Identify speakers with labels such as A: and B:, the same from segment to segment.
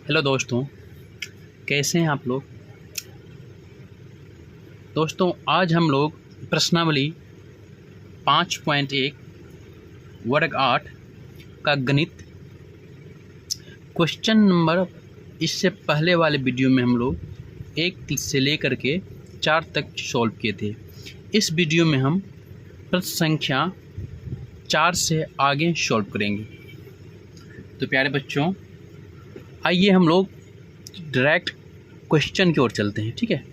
A: Hello दोस्तों, कैसे हैं आप लोग। दोस्तों, आज हम लोग प्रश्नावली 5.1 वर्ग 8 का गणित क्वेश्चन नंबर, इससे पहले वाले वीडियो में हम लोग 1 से लेकर के 4 तक सॉल्व किए थे। इस वीडियो में हम प्रश्न संख्या 4 से आगे सॉल्व करेंगे। तो प्यारे बच्चों, आइए हम लोग डायरेक्ट क्वेश्चन की ओर चलते हैं। ठीक है,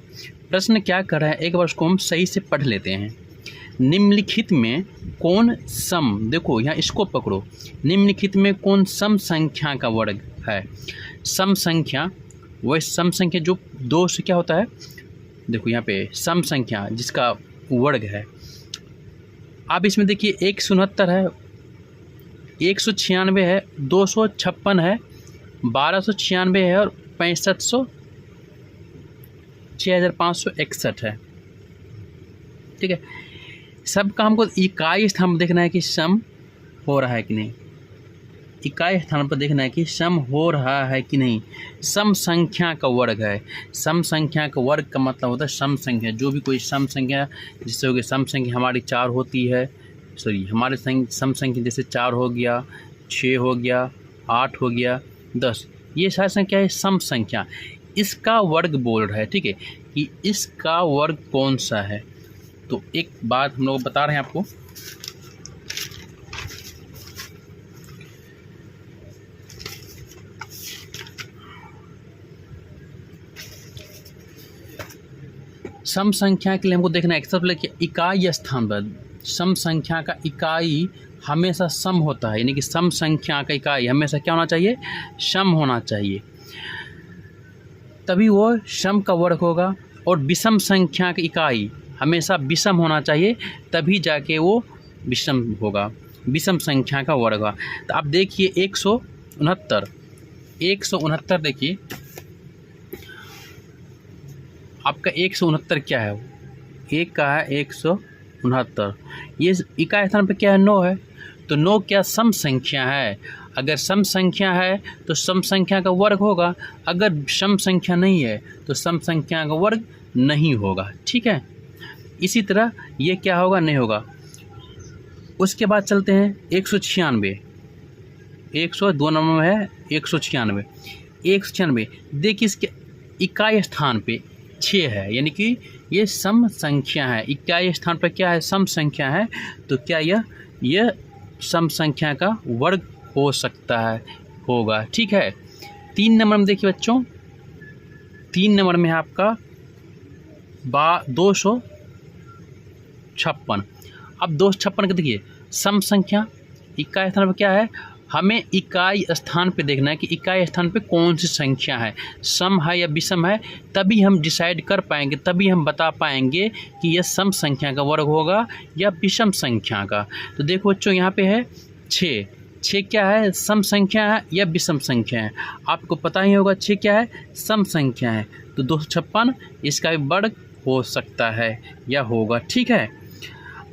A: प्रश्न क्या कर रहा है, एक बार उसको हम सही से पढ़ लेते हैं। निम्नलिखित में कौन सम, देखो यहाँ इसको पकड़ो, निम्नलिखित में कौन सम संख्या का वर्ग है। सम संख्या वह सम संख्या जो 2 से क्या होता है, देखो यहाँ पे सम संख्या जिसका वर्ग है। आप इसमें देखिए 169 है, 196 है, 256 है, 1296 है और 6561 है। ठीक है, सबका हमको इकाई स्थान पर देखना है कि सम हो रहा है कि नहीं। इकाई स्थान पर देखना है कि सम हो रहा है कि नहीं। सम संख्या का वर्ग है। सम संख्या का वर्ग का मतलब होता है सम संख्या, जो भी कोई सम संख्या, जिससे हो गया सम संख्या हमारी 4 होती है, हमारे सम संख्या जैसे 4 हो गया, 6 हो गया, 8 हो गया, 10, ये सारी संख्या है सम संख्या। इसका वर्ग बोल रहा है, ठीक है, कि इसका वर्ग कौन सा है। तो एक बात हम लोग बता रहे हैं आपको, सम संख्या के लिए हमको देखना है सबसे पहले इकाई स्थान पर सम संख्या का इकाई हमेशा सम होता है, यानी कि सम संख्या का इकाई हमेशा क्या होना चाहिए, सम होना चाहिए, तभी वो सम का वर्ग होगा। और विषम संख्या की इकाई हमेशा विषम होना चाहिए, तभी जाके वो विषम होगा, विषम संख्या का वर्ग होगा। तो आप देखिए 169 देखिए आपका 169 क्या है, एक का है 169, ये इकाई स्थान पे क्या है, 9 है। तो 9 क्या सम संख्या है। अगर सम संख्या है तो सम संख्या का वर्ग होगा, अगर सम संख्या नहीं है तो सम संख्या का वर्ग नहीं होगा। ठीक है, इसी तरह ये क्या होगा, नहीं होगा। उसके बाद चलते हैं 196, 102 नंबर में है 196। देखिए इसके इकाई स्थान पे 6 है, यानी कि ये सम संख्या है। इकाई स्थान पर क्या है, सम संख्या है, तो क्या यह सम संख्या का वर्ग हो सकता है, होगा। ठीक है, 3 नंबर में देखिए बच्चों, 3 नंबर में है आपका 256। अब 256 का देखिए सम संख्या, इकाई स्थान पर क्या है, हमें इकाई स्थान पे देखना है कि इकाई स्थान पे कौन सी संख्या है, सम है या विषम है, तभी हम डिसाइड कर पाएंगे, तभी हम बता पाएंगे कि यह सम संख्या का वर्ग होगा या विषम संख्या का। तो देखो बच्चों यहाँ पे है 6 क्या है, सम संख्या है या विषम संख्या है, आपको पता ही होगा 6 क्या है, सम संख्या है। तो 256 इसका भी वर्ग हो सकता है या होगा। ठीक है,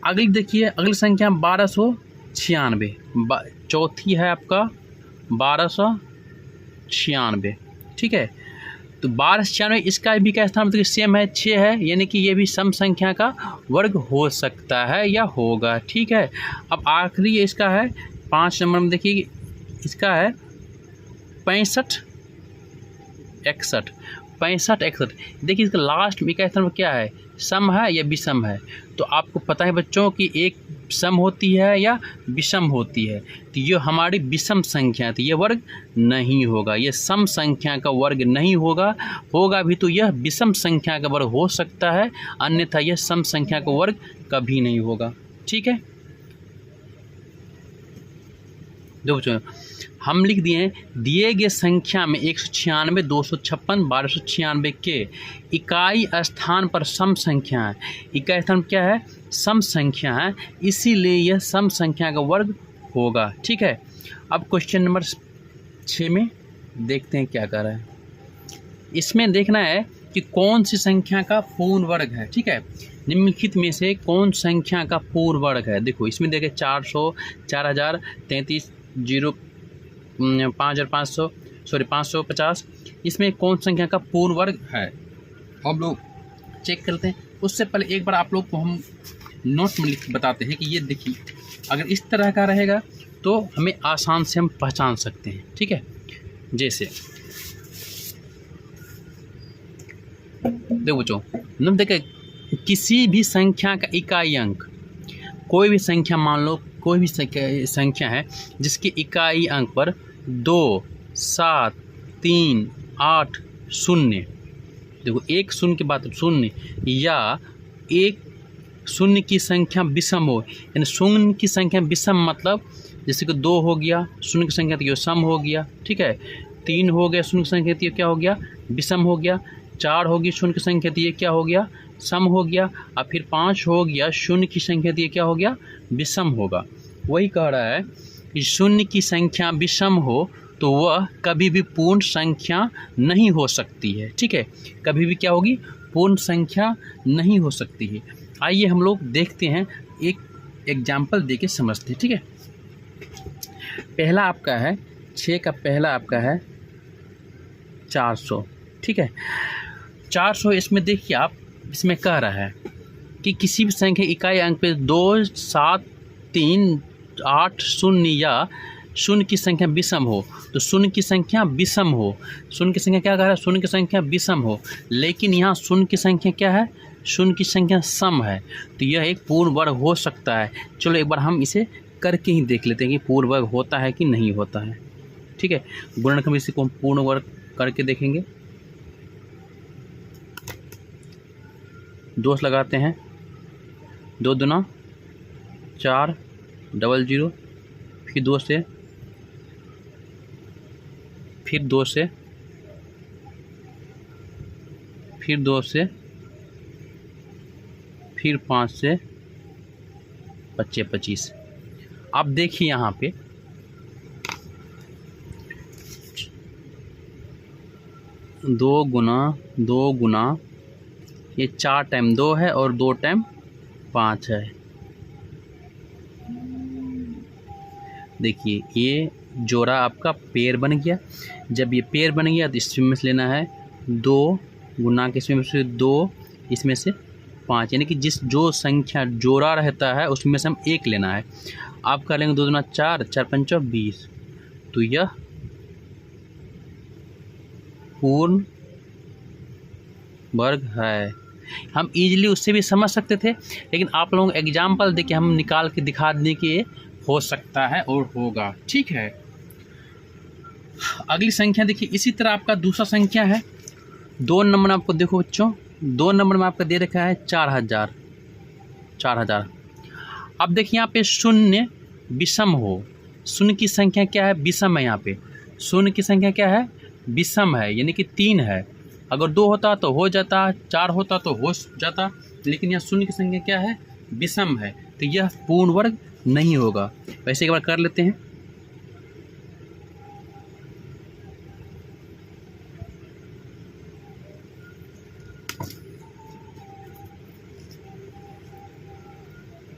A: अगली देखिए, अगली संख्या 1296, चौथी है आपका 1296। ठीक है, तो 1296 इसका भी क्या स्थान मतलब सेम है, 6 है, यानी कि ये भी सम संख्या का वर्ग हो सकता है या होगा। ठीक है, अब आखिरी इसका है 5 नंबर में, देखिए इसका है 6561। देखिए इसका लास्ट में क्या स्थान में क्या है, सम है या विषम है। तो आपको पता है बच्चों कि एक सम होती है या विषम होती है, तो ये हमारी विषम संख्या थी, ये वर्ग नहीं होगा, ये सम संख्या का वर्ग नहीं होगा। होगा भी तो यह विषम संख्या का वर्ग हो सकता है, अन्यथा यह सम संख्या का वर्ग कभी नहीं होगा। ठीक है, दो बच्चों हम लिख दिए गए संख्या में 196, 256, 1296 के इकाई स्थान पर सम संख्या है। इकाई स्थान क्या है, सम संख्या है, इसीलिए यह सम संख्या का वर्ग होगा। ठीक है, अब क्वेश्चन नंबर 6 में देखते हैं क्या कर रहा है। इसमें देखना है कि कौन सी संख्या का पूर्ण वर्ग है। ठीक है, निम्नलिखित में से कौन संख्या का पूर्ण वर्ग है। देखो इसमें देखें 400, 4000, 33, 0, 5500, 550 इसमें कौन संख्या का पूर्ण वर्ग है, हम लोग चेक करते हैं। उससे पहले एक बार आप लोग को हम नोट में लिख बताते हैं कि ये देखिए, अगर इस तरह का रहेगा तो हमें आसान से हम पहचान सकते हैं। ठीक है, जैसे देखो बच्चों, नंबर देखिए, किसी भी संख्या का इकाई अंक, कोई भी संख्या मान लो, कोई भी संख्या है जिसके इकाई अंक पर 2, 7, 3, 8, 0, देखो एक शून्य के बाद शून्य, या एक शून्य की संख्या विषम हो, यानी शून्य की संख्या विषम मतलब जैसे कि 2 हो गया शून्य की संख्या तो ये सम हो गया। ठीक है, 3 हो गया शून्य की संख्या तो ये क्या हो गया, विषम हो गया। 4 होगी शून्य की संख्या तो ये क्या हो गया, सम हो गया। और फिर 5 हो गया शून्य की संख्या तो ये क्या हो गया, विषम होगा। वही कह रहा है कि शून्य की संख्या विषम हो तो वह कभी भी पूर्ण संख्या नहीं हो सकती है। ठीक है, कभी भी क्या होगी, पूर्ण संख्या नहीं हो सकती है। आइए हम लोग देखते हैं, एक एग्जाम्पल देके समझते हैं। ठीक है, पहला आपका है 6 का, पहला आपका है 400। ठीक है, 400 इसमें देखिए आप, इसमें कह रहा है कि किसी भी संख्या इकाई अंक पे 2, 7, 3, 8, 0 या शून्य की संख्या विषम हो, तो शून्य की संख्या विषम हो, शून्य की संख्या क्या कह रहा है, शून्य की संख्या विषम हो। लेकिन यहाँ शून्य की संख्या क्या है, शून्य की संख्या सम है, तो यह एक पूर्ण वर्ग हो सकता है। चलो एक बार हम इसे करके ही देख लेते हैं कि पूर्ण वर्ग होता है कि नहीं होता है। ठीक है, गुणनखंड इसी को हम पूर्ण वर्ग करके देखेंगे। दोष लगाते हैं, 2 दूना 4, 00, फिर 2 से, फिर 2 से, फिर 2 से, फिर 5 से, 25। अब देखिए यहाँ पे 2 गुना ये 4 टाइम 2 है और 2 टाइम 5 है। देखिए ये जोड़ा आपका पेड़ बन गया। जब ये पेड़ बन गया तो इसमें से लेना है 2 गुना के, इसमें से 2, इसमें से 5, यानी कि जो संख्या जोड़ा रहता है उसमें से हम 1 लेना है। आप कर लेंगे 2 दूना 4, 4 पंचा 20, तो यह पूर्ण वर्ग है। हम इजीली उससे भी समझ सकते थे, लेकिन आप लोगों को एग्जाम्पल देके हम निकाल के दिखा दें कि हो सकता है और होगा। ठीक है, अगली संख्या देखिए, इसी तरह आपका दूसरा संख्या है 2 नंबर। आपको देखो बच्चों, 2 नंबर में आपका दे रखा है 4000। अब देखिए यहाँ पे शून्य विषम हो, शून्य की संख्या क्या है, विषम है। यहाँ पे शून्य की संख्या क्या है, विषम है, यानी कि 3 है। अगर 2 होता तो हो जाता, 4 होता तो हो जाता, लेकिन यहाँ शून्य की संख्या क्या है, विषम है, तो यह पूर्ण वर्ग नहीं होगा। वैसे एक बार कर लेते हैं।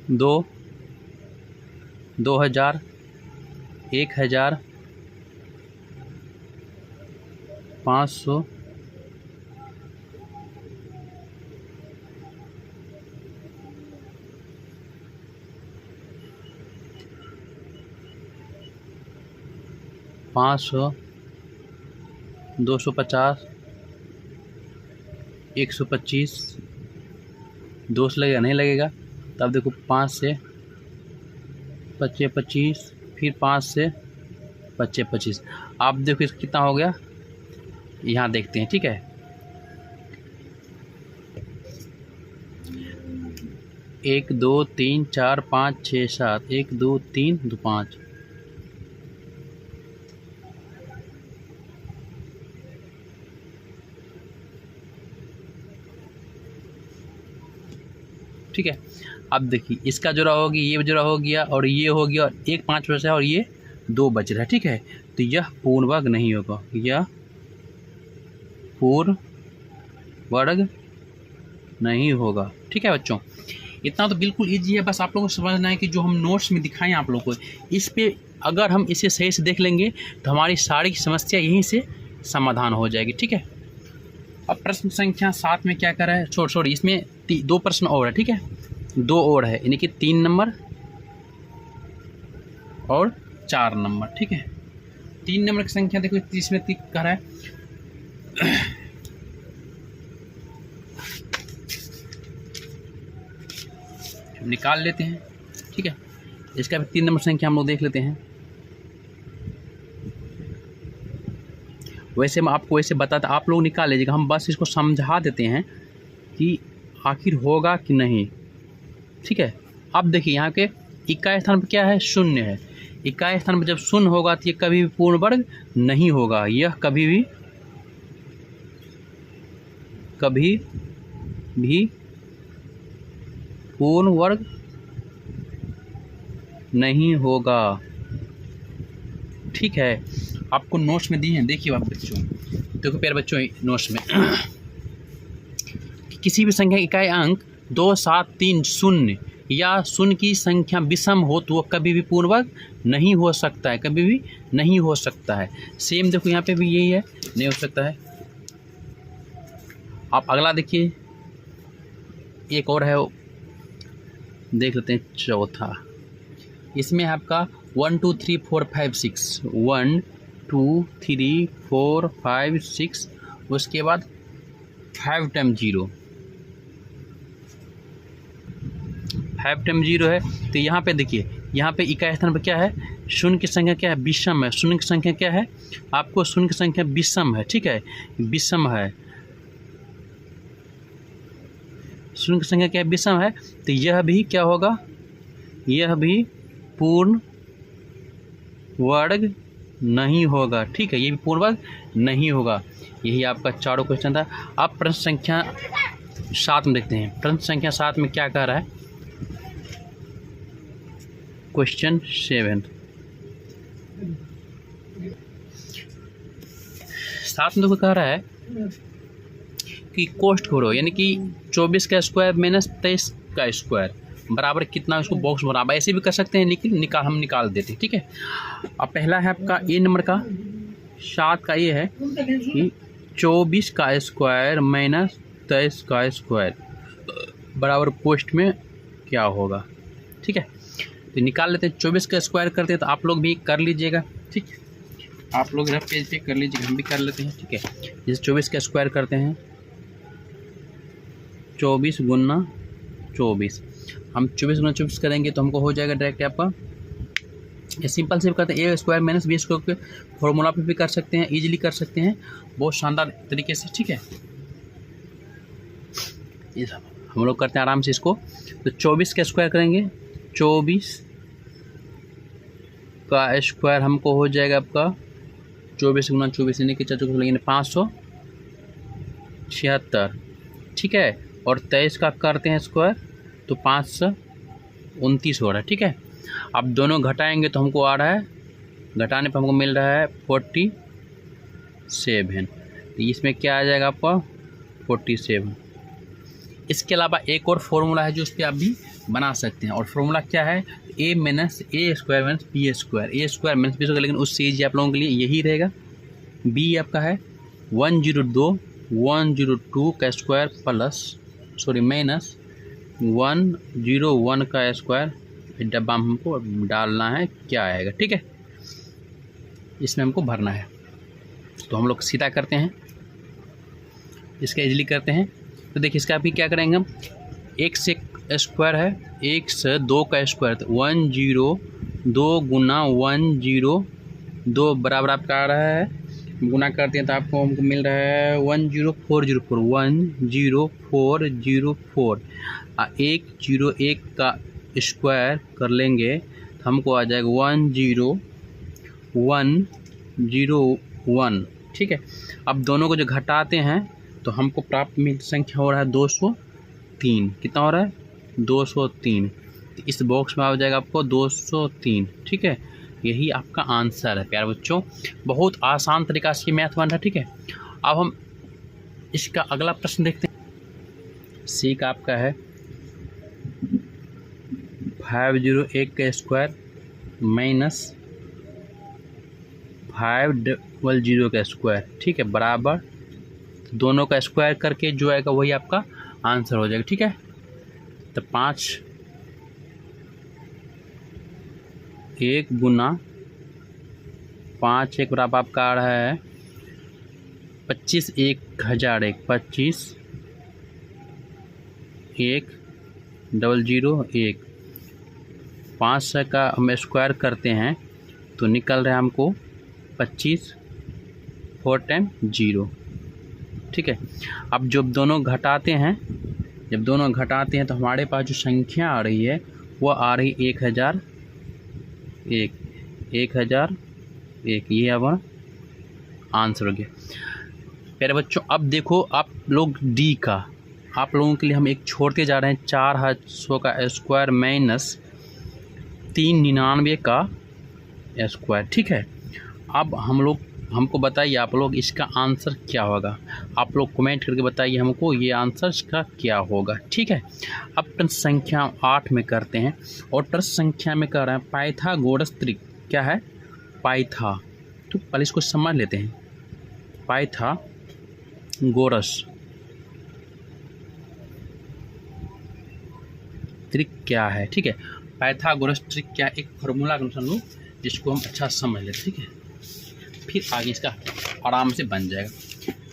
A: दो, 2000, 1000, 500, 500, 250, 125। 2 से लगेगा, नहीं लगेगा। तब देखो 5 से 25, फिर 5 से 25। आप देखो इसका कितना हो गया, यहाँ देखते हैं। ठीक है, 1 2 3 4 5 6 7, 1 2 3 2 5। ठीक है, अब देखिए इसका जोड़ा हो गया, ये जोड़ा हो गया, और ये हो गया, और 1 5 बचा है और ये 2 बच रहा है। ठीक है, तो यह पूर्ण वर्ग नहीं होगा, यह पूर्ण वर्ग नहीं होगा। ठीक है बच्चों, इतना तो बिल्कुल ईजी है। बस आप लोगों को समझना है कि जो हम नोट्स में दिखाएं आप लोगों को, इस पे अगर हम इसे सही से देख लेंगे तो हमारी सारी समस्या यहीं से समाधान हो जाएगी। ठीक है, अब प्रश्न संख्या 7 में क्या कर रहा है, छोड़ इसमें 2 प्रश्न और है। ठीक है, 2 और है, यानी कि 3 नंबर और 4 नंबर। ठीक है, 3 नंबर की संख्या देखो, इसमें कह रहा है निकाल लेते हैं। ठीक है, इसका भी 3 नंबर संख्या हम लोग देख लेते हैं। वैसे मैं आपको वैसे बताता, आप लोग निकाल लीजिएगा, हम बस इसको समझा देते हैं कि आखिर होगा कि नहीं। ठीक है, अब देखिए यहाँ के इकाई स्थान पर क्या है, शून्य है। इकाई स्थान पर जब शून्य होगा तो ये कभी भी पूर्ण वर्ग नहीं होगा, यह कभी भी पूर्ण वर्ग नहीं होगा। ठीक है, आपको नोट्स में दी हैं, देखिए आप बच्चों, देखो प्यारे बच्चों, नोट्स में किसी भी संख्या इकाई अंक 2, 7, 3, 0 या शून्य की संख्या विषम हो तो वह कभी भी पूर्ण वर्ग नहीं हो सकता है, कभी भी नहीं हो सकता है। सेम देखो यहाँ पे भी यही है, नहीं हो सकता है। आप अगला देखिए, एक और है, देख लेते हैं चौथा। इसमें आपका 1 2 3 4 5 6 1 2 3 4 5 6, उसके बाद 5 टाइम 0 है। तो यहाँ पे देखिए, यहाँ पे इकाई स्थान पर क्या है, शून्य की संख्या क्या है, विषम है। शून्य की संख्या क्या है, आपको शून्य की संख्या विषम है। ठीक है, विषम है, शून्य की संख्या क्या है, विषम है। तो यह भी क्या होगा, यह भी पूर्ण वर्ग नहीं होगा। ठीक है, ये भी पूर्ण वर्ग नहीं होगा। यही आपका चारों क्वेश्चन था। अब प्रश्न संख्या 7 में देखते हैं। प्रश्न संख्या 7 में क्या कह रहा है, क्वेश्चन 7 में देखो कह रहा है कि कोष्ठ खोलो, यानी कि 24 का स्क्वायर माइनस 23 का स्क्वायर बराबर कितना, उसको बॉक्स बराबर ऐसे भी कर सकते हैं, लेकिन हम निकाल देते हैं। ठीक है, अब पहला है आपका ए नंबर का 7 का ये है कि 24 का स्क्वायर माइनस 23 का स्क्वायर बराबर पोस्ट में क्या होगा। ठीक है, तो निकाल लेते हैं। 24 का स्क्वायर करते हैं तो आप लोग भी कर लीजिएगा। ठीक है, आप लोग रफ पेज पे कर लीजिएगा, हम भी कर लेते हैं। ठीक है, जैसे 24 का स्क्वायर करते हैं, 24 गुना 24, हम 24 गुना 24 करेंगे तो हमको हो जाएगा डायरेक्ट आपका, ये सिंपल से भी करते हैं, ए स्क्वायर माइनस बी स्क्वायर के फॉर्मूला पे भी कर सकते हैं, इजीली कर सकते हैं, बहुत शानदार तरीके से। ठीक है, ये हम लोग करते हैं आराम से इसको। तो 24 का स्क्वायर करेंगे, 24 का स्क्वायर हमको हो जाएगा आपका 24 गुना 24 यानी कि 576। ठीक है, और 23 का करते हैं स्क्वायर तो 529 हो रहा है। ठीक है, अब दोनों घटाएंगे तो हमको आ रहा है, घटाने पर हमको मिल रहा है 47। तो इसमें क्या आ जाएगा आपका 47। इसके अलावा एक और फॉर्मूला है जो उस पर आप भी बना सकते हैं, और फॉर्मूला क्या है, ए माइनस ए स्क्वायर माइनस बी स्क्वायर, ए स्क्वायर माइनस बी स्क्वायर, लेकिन उससे ईजी आप लोगों के लिए यही रहेगा। बी आपका है 102 का स्क्वायर माइनस 101 का स्क्वायर, डब्बा में हमको डालना है, क्या आएगा। ठीक है, इसमें हमको भरना है। तो हम लोग सीधा करते हैं, इसका इजली करते हैं। तो देखिए इसका भी क्या करेंगे हम, 1 से स्क्वायर है, 1 से 2 का स्क्वायर, तो 102 गुना 102 बराबर आपका आ रहा है, गुना करते हैं तो आपको हमको मिल रहा है 10404। 101 का स्क्वायर कर लेंगे तो हमको आ जाएगा 10101। ठीक है, अब दोनों को जो घटाते हैं तो हमको प्राप्त मिल संख्या हो रहा है 203। कितना हो रहा है, 203। तो इस बॉक्स में आ जाएगा आपको 203। ठीक है, यही आपका आंसर है प्यारे बच्चों। बहुत आसान तरीका से मैथ बन रहा है। ठीक है, अब हम इसका अगला प्रश्न देखते हैं। सी का आपका है 501 का स्क्वायर माइनस 500 का स्क्वायर, ठीक है, बराबर दोनों का स्क्वायर करके जो आएगा वही आपका आंसर हो जाएगा, ठीक है। तो 5 1 गुना 5 1 बराबर आपका आ रहा है 25 1001 25 1 0 1 500 का हम स्क्वायर करते हैं तो निकल रहा है हमको 25 4 टाइम 0, ठीक है। अब जब दोनों घटाते हैं तो हमारे पास जो संख्या आ रही है वो आ रही 1001 ये अब आंसर हो गया। प्यारे बच्चों, अब देखो आप लोग डी का, आप लोगों के लिए हम एक छोड़ते जा रहे हैं 400 का स्क्वायर माइनस 399 का स्क्वायर, ठीक है। अब हमको बताइए आप लोग इसका आंसर क्या होगा, आप लोग कमेंट करके बताइए हमको ये आंसर इसका क्या होगा, ठीक है। अब प्रश्न संख्या 8 में करते हैं और प्रश्न संख्या में कह रहे हैं पाइथागोरस त्रिक, क्या है पाइथा, तो पहले इसको समझ लेते हैं। पाइथागोरस त्रिक क्या है, ठीक है। पाइथागोरस त्रिक क्या, एक फार्मूला का अनुसार लो जिसको हम अच्छा समझ लेते, ठीक है, फिर आगे इसका आराम से बन जाएगा।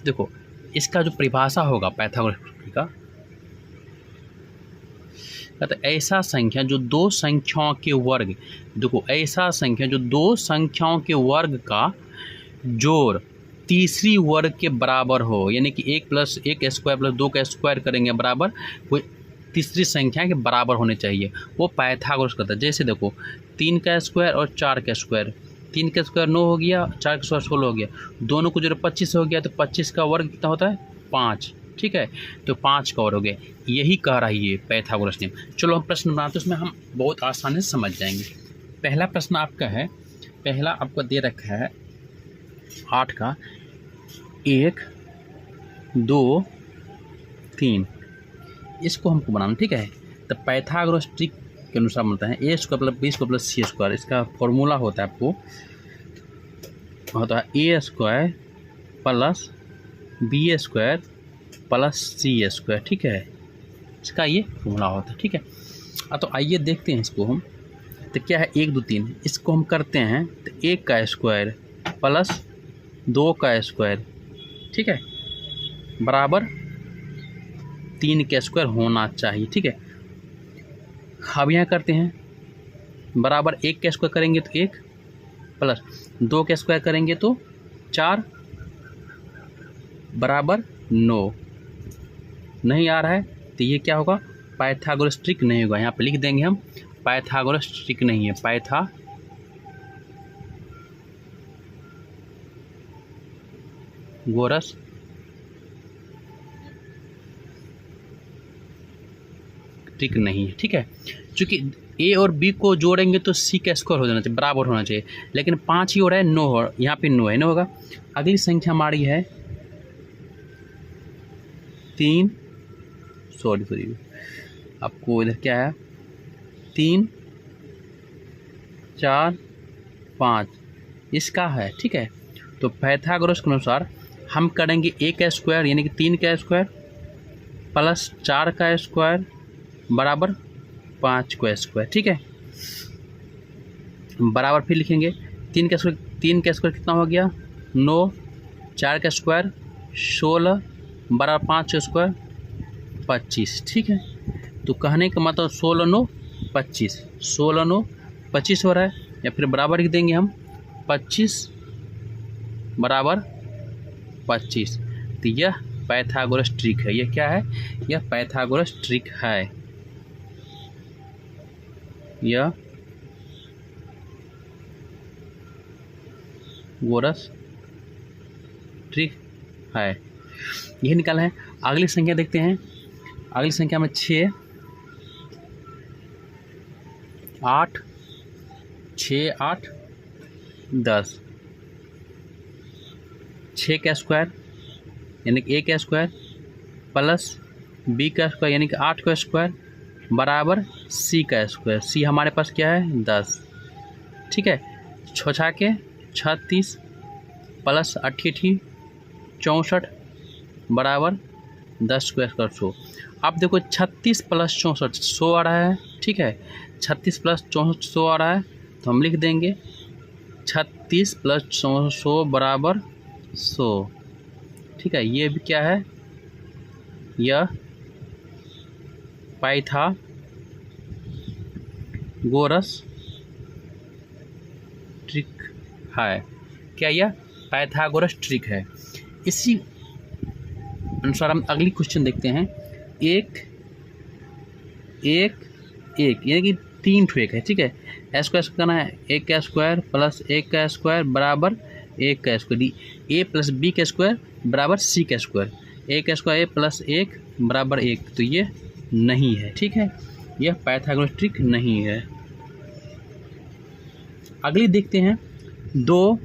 A: देखो इसका जो परिभाषा होगा पाइथागोरस का, तो ऐसा संख्या जो दो संख्याओं के वर्ग, देखो ऐसा संख्या जो दो संख्याओं के वर्ग का जोड़ तीसरी वर्ग के बराबर हो, यानी कि 1 + 1 स्क्वायर + 2 का स्क्वायर करेंगे बराबर कोई तीसरी संख्या के बराबर होने चाहिए, वो पाइथागोरस करता है। जैसे देखो 3 का स्क्वायर और 4 का स्क्वायर, 3 का स्क्वायर 9 हो गया, 4 का स्क्वायर 16 हो गया, दोनों को जो 25 हो गया, तो 25 का वर्ग कितना होता है 5, ठीक है, तो 5 का वर्ग हो गया। यही कह रहा है ये पाइथागोरस नियम। चलो हम प्रश्न बनाते हैं, उसमें हम बहुत आसानी से समझ जाएंगे। पहला प्रश्न आपका है, पहला आपको दे रखा है 8 का 1 2 3, इसको हमको बनाना, ठीक है। तो पाइथागोरस ट्रिक के अनुसार बनता है a² + b² + c²। इसका फॉर्मूला होता है आपको होता है a² + b² + c², ठीक है, इसका ये फॉर्मूला होता है, ठीक है। तो आइए देखते हैं इसको हम। तो क्या है 1 2 3, इसको हम करते हैं तो 1 का स्क्वायर प्लस 2 का स्क्वायर, ठीक है, बराबर 3 का स्क्वायर होना चाहिए, ठीक है। अब यहाँ करते हैं बराबर 1 का स्क्वायर करेंगे तो 1 प्लस 2 का स्क्वायर करेंगे तो 4 बराबर 9, नहीं आ रहा है तो ये क्या होगा पाइथागोरस ट्रिक नहीं होगा। यहाँ पे लिख देंगे हम पाइथागोरस ट्रिक नहीं है, पाइथागोरस ट्रिक नहीं है, ठीक है। चूँकि a और b को जोड़ेंगे तो c का स्क्वायर हो जाना चाहिए, बराबर होना चाहिए, लेकिन 5 ही हो रहा है, 9 हो, यहाँ पे 9 है, 9 होगा। अगली संख्या हमारी है 3, सॉरी आपको इधर क्या है 3 4 5 इसका है, ठीक है। तो पाइथागोरस के अनुसार हम करेंगे 1 का स्क्वायर यानी कि 3 का स्क्वायर प्लस 4 का स्क्वायर बराबर 5 का स्क्वायर, ठीक है, बराबर फिर लिखेंगे 3 का स्क्वायर कितना हो गया 9, 4 का स्क्वायर 16 बराबर 5 का स्क्वायर 25, ठीक है। तो कहने का मतलब 16 9 25, 16 9 25 हो रहा है, या फिर बराबर लिख देंगे हम 25 बराबर 25। तो यह पाइथागोरस ट्रिक है, यह क्या है, यह पाइथागोरस ट्रिक है, यह गोरस ट्रिक है, यही निकाला है। अगली संख्या देखते हैं, अगली संख्या में 6 8 6 8 10, 6 का स्क्वायर यानी कि a का स्क्वायर प्लस b का स्क्वायर यानी कि 8 का स्क्वायर बराबर c का स्क्वायर, c हमारे पास क्या है 10, ठीक है, 6 के 36 प्लस 88 64 बराबर 10 स्क्वायर कर 100। अब देखो 36 प्लस 64 100 आ रहा है, ठीक है। 36 प्लस 64 100 आ रहा है, तो हम लिख देंगे 36 प्लस 100 बराबर 100, ठीक है। ये भी क्या है, यह पाइथागोरस ट्रिक है। क्या यह पाइथागोरस ट्रिक है? इसी अनुसार हम अगली क्वेश्चन देखते हैं। एक यानी कि 3 ठो एक है, ठीक है। स्क्वायर करना है, 1 का स्क्वायर प्लस 1 का स्क्वायर बराबर 1 का स्क्वायर, ए प्लस बी का स्क्वायर बराबर सी का स्क्वायर, ए का स्क्वायर ए प्लस 1 बराबर 1, तो ये नहीं है, ठीक है। यह पाइथागोरस ट्रिक नहीं है। अगली देखते हैं 2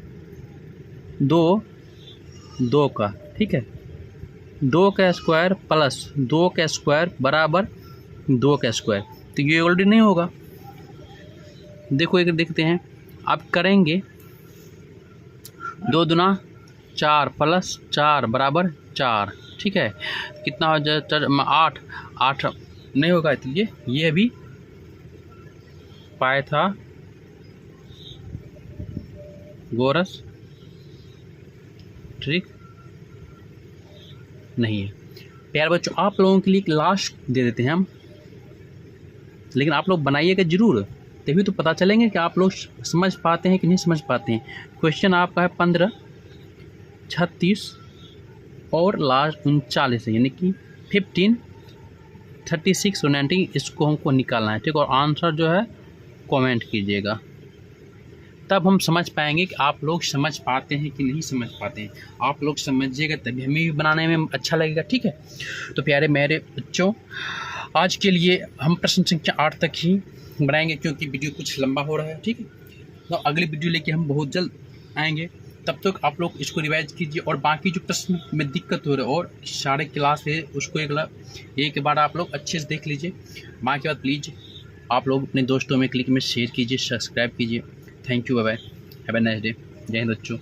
A: का, ठीक है। 2 का स्क्वायर प्लस 2 का स्क्वायर बराबर 2 का स्क्वायर, तो ये ऑलरेडी नहीं होगा। देखो एक देखते हैं, अब करेंगे 2 दूना 4 प्लस 4 बराबर 4, ठीक है। कितना हो जाए 8 नहीं होगा, तो ये भी पाइथागोरस ट्रिक नहीं है। प्यारे बच्चों, आप लोगों के लिए एक लास्ट दे देते हैं हम, लेकिन आप लोग बनाइएगा जरूर, तभी तो पता चलेंगे कि आप लोग समझ पाते हैं कि नहीं समझ पाते हैं। क्वेश्चन आपका है 15, 36 और लास्ट 39 है, यानी कि 15, 36 और 19, इसको हमको निकालना है, ठीक। और आंसर जो है कमेंट कीजिएगा, तब हम समझ पाएंगे कि आप लोग समझ पाते हैं कि नहीं समझ पाते हैं। आप लोग समझिएगा तभी हमें भी बनाने में अच्छा लगेगा, ठीक है। तो प्यारे मेरे बच्चों, आज के लिए हम प्रश्न संख्या 8 तक ही बनाएंगे, क्योंकि वीडियो कुछ लंबा हो रहा है, ठीक है। तो अगली वीडियो लेके हम बहुत जल्द आएंगे। तब तक आप लोग इसको रिवाइज कीजिए, और बाकी जो प्रश्न में दिक्कत हो रहा है और सारे क्लास है उसको एक बार आप लोग अच्छे से देख लीजिए। बाकी बात प्लीज़ आप लोग अपने दोस्तों में क्लिक में शेयर कीजिए, सब्सक्राइब कीजिए। Thank you, bye bye, have a nice day. Jai Hind बच्चों।